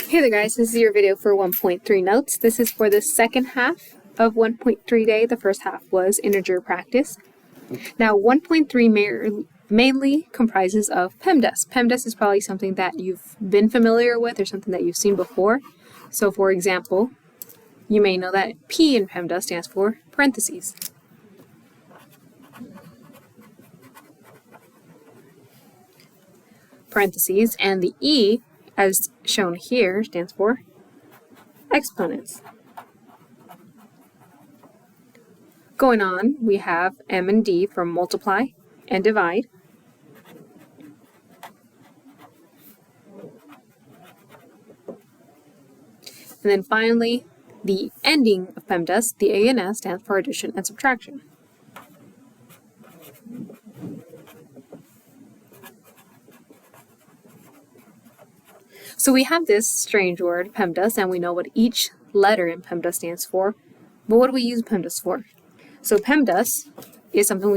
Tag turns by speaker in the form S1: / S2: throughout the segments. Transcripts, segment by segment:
S1: Hey there guys, this is your video for 1.3 notes. This is for the second half of 1.3 day. The first half was integer practice. Now 1.3 mainly comprises of PEMDAS. PEMDAS is probably something that you've been familiar with or something that you've seen before. So for example, you may know that P in PEMDAS stands for parentheses. Parentheses, and the E, as shown here, stands for exponents. Going on, we have M and D for multiply and divide. And then finally, the ending of PEMDAS, the A and S, stands for addition and subtraction. So we have this strange word, PEMDAS, and we know what each letter in PEMDAS stands for. But what do we use PEMDAS for? So PEMDAS is something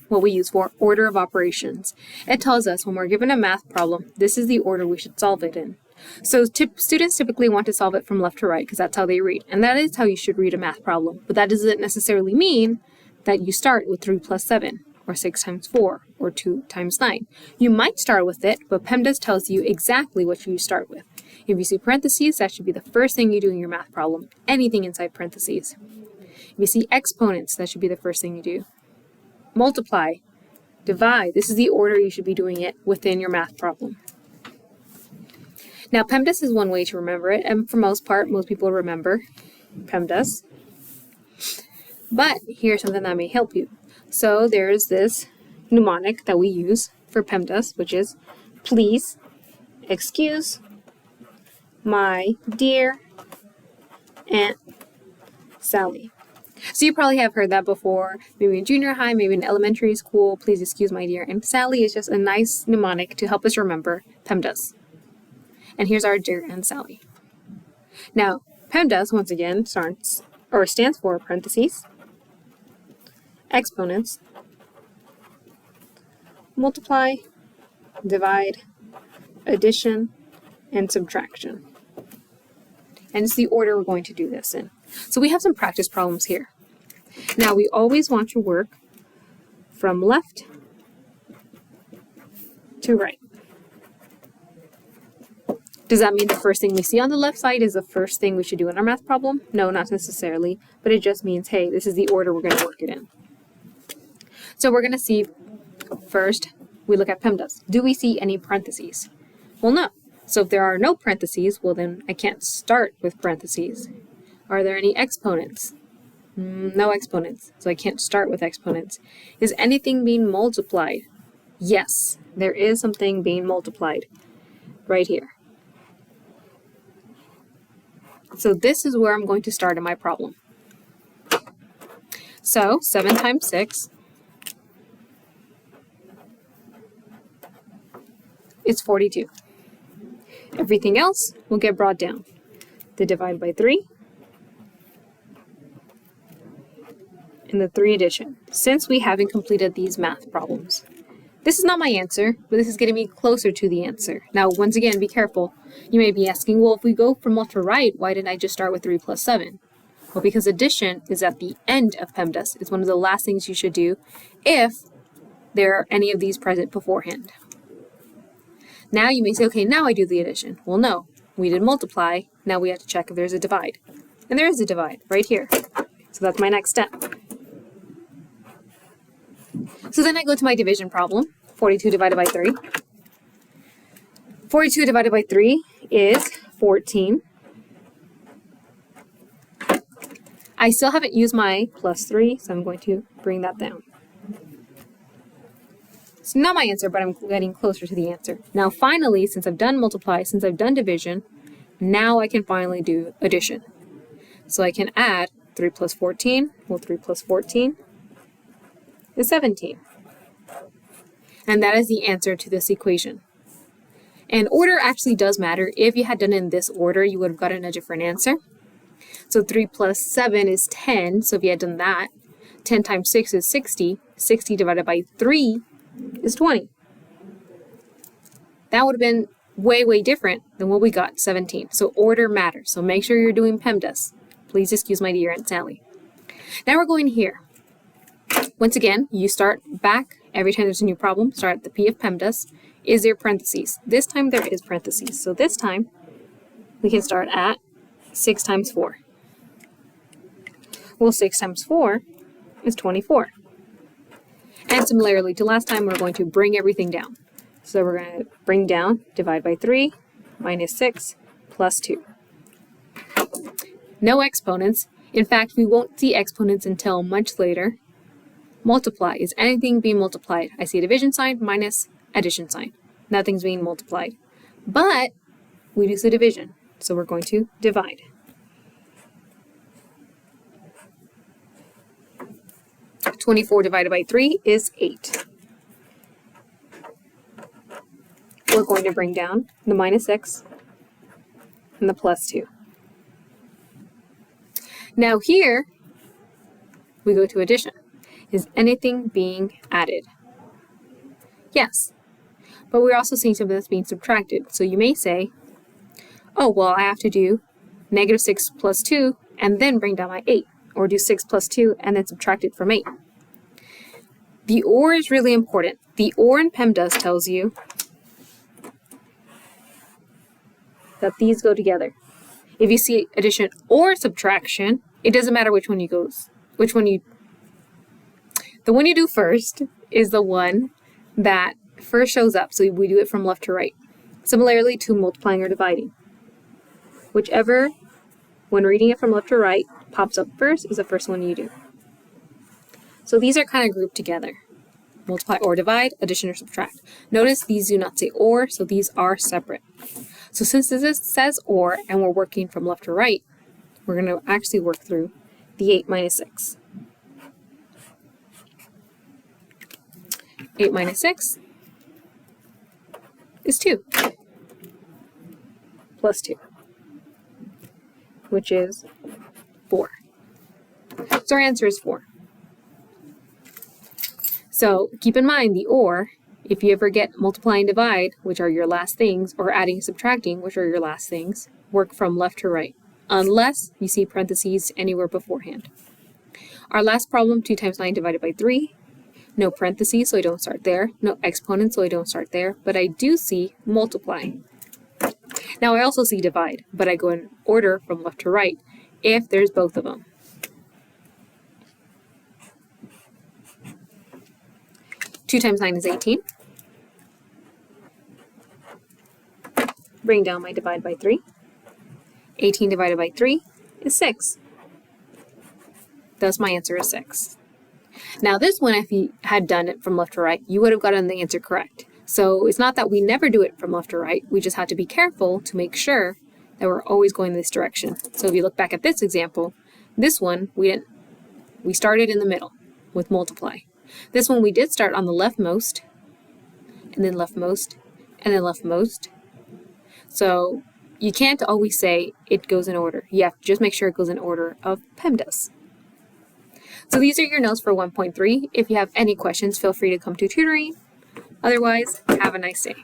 S1: what we use for order of operations. It tells us when we're given a math problem, this is the order we should solve it in. So students typically want to solve it from left to right because that's how they read. And that is how you should read a math problem. But that doesn't necessarily mean that you start with 3 plus 7. Or 6 times 4, or 2 times 9. You might start with it, but PEMDAS tells you exactly what you start with. If you see parentheses, that should be the first thing you do in your math problem. Anything inside parentheses. If you see exponents, that should be the first thing you do. Multiply, divide, this is the order you should be doing it within your math problem. Now, PEMDAS is one way to remember it, and for most part, most people remember PEMDAS. But here's something that may help you. So there's this mnemonic that we use for PEMDAS, which is please, excuse, my dear Aunt Sally. So you probably have heard that before, maybe in junior high, maybe in elementary school. Please excuse my dear Aunt Sally is just a nice mnemonic to help us remember PEMDAS. And here's our dear Aunt Sally. Now, PEMDAS, once again, stands for parentheses, exponents, multiply, divide, addition, and subtraction. And it's the order we're going to do this in. So we have some practice problems here. Now we always want to work from left to right. Does that mean the first thing we see on the left side is the first thing we should do in our math problem? No, not necessarily, but it just means, hey, this is the order we're going to work it in. So we're going to see, first, we look at PEMDAS. Do we see any parentheses? Well, no. So if there are no parentheses, well then I can't start with parentheses. Are there any exponents? No exponents, so I can't start with exponents. Is anything being multiplied? Yes, there is something being multiplied right here. So this is where I'm going to start in my problem. So 7 times 6 is 42. Everything else will get brought down. The divide by 3 and the 3 addition, since we haven't completed these math problems. This is not my answer, but this is getting me closer to the answer. Now, once again, be careful. You may be asking, well, if we go from left to right, why didn't I just start with 3 plus 7? Well, because addition is at the end of PEMDAS. It's one of the last things you should do if there are any of these present beforehand. Now you may say, okay, now I do the addition. Well, no, we did multiply. Now we have to check if there's a divide. And there is a divide right here. So that's my next step. So then I go to my division problem, 42 divided by 3. 42 divided by 3 is 14. I still haven't used my plus 3, so I'm going to bring that down. It's not my answer, but I'm getting closer to the answer. Now finally, since I've done multiply, since I've done division, now I can finally do addition. So I can add 3 plus 14, well 3 plus 14 is 17. And that is the answer to this equation. And order actually does matter. If you had done it in this order, you would have gotten a different answer. So 3 plus 7 is 10, so if you had done that, 10 times 6 is 60. 60 divided by 3 is 20. That would have been way, way different than what we got, 17. So order matters. So make sure you're doing PEMDAS. Please excuse my dear Aunt Sally. Now we're going here. Once again, you start back every time there's a new problem. Start at the P of PEMDAS. Is there parentheses? This time there is parentheses. So this time we can start at 6 times 4. Well, 6 times 4 is 24. And similarly to last time, we're going to bring everything down. So we're going to bring down, divide by 3, minus 6, plus 2. No exponents. In fact, we won't see exponents until much later. Multiply. Is anything being multiplied? I see a division sign minus addition sign. Nothing's being multiplied. But we do see division. So we're going to divide. (24) divided by 3 is 8. We're going to bring down the minus 6 and the plus 2. Now here, we go to addition. Is anything being added? Yes. But we're also seeing something that's being subtracted. So you may say, oh, well, I have to do negative 6 plus 2 and then bring down my 8. Or do 6 plus 2 and then subtract it from 8. The OR is really important. The OR in PEMDAS tells you that these go together. If you see addition or subtraction, it doesn't matter which one the one you do first is the one that first shows up. So we do it from left to right. Similarly to multiplying or dividing. Whichever, when reading it from left to right, pops up first is the first one you do. So these are kind of grouped together. Multiply or divide, addition or subtract. Notice these do not say or, so these are separate. So since this says or, and we're working from left to right, we're going to actually work through the 8 minus 6. 8 minus 6 is 2. Plus 2, which is 4. So our answer is 4. So keep in mind the OR, if you ever get multiply and divide, which are your last things, or adding and subtracting, which are your last things, work from left to right, unless you see parentheses anywhere beforehand. Our last problem, 2 times 9 divided by 3, no parentheses, so I don't start there, no exponents, so I don't start there, but I do see multiply. Now I also see divide, but I go in order from left to right if there's both of them. Two times 9 is 18. Bring down my divide by 3. 18 divided by 3 is 6. Thus my answer is 6. Now this one, if you had done it from left to right, you would have gotten the answer correct. So it's not that we never do it from left to right, we just have to be careful to make sure that we're always going this direction. So if you look back at this example, this one, we started in the middle with multiply. This one we did start on the leftmost, and then leftmost, and then leftmost. So you can't always say it goes in order. You have to just make sure it goes in order of PEMDAS. So these are your notes for 1.3. If you have any questions, feel free to come to tutoring. Otherwise, have a nice day.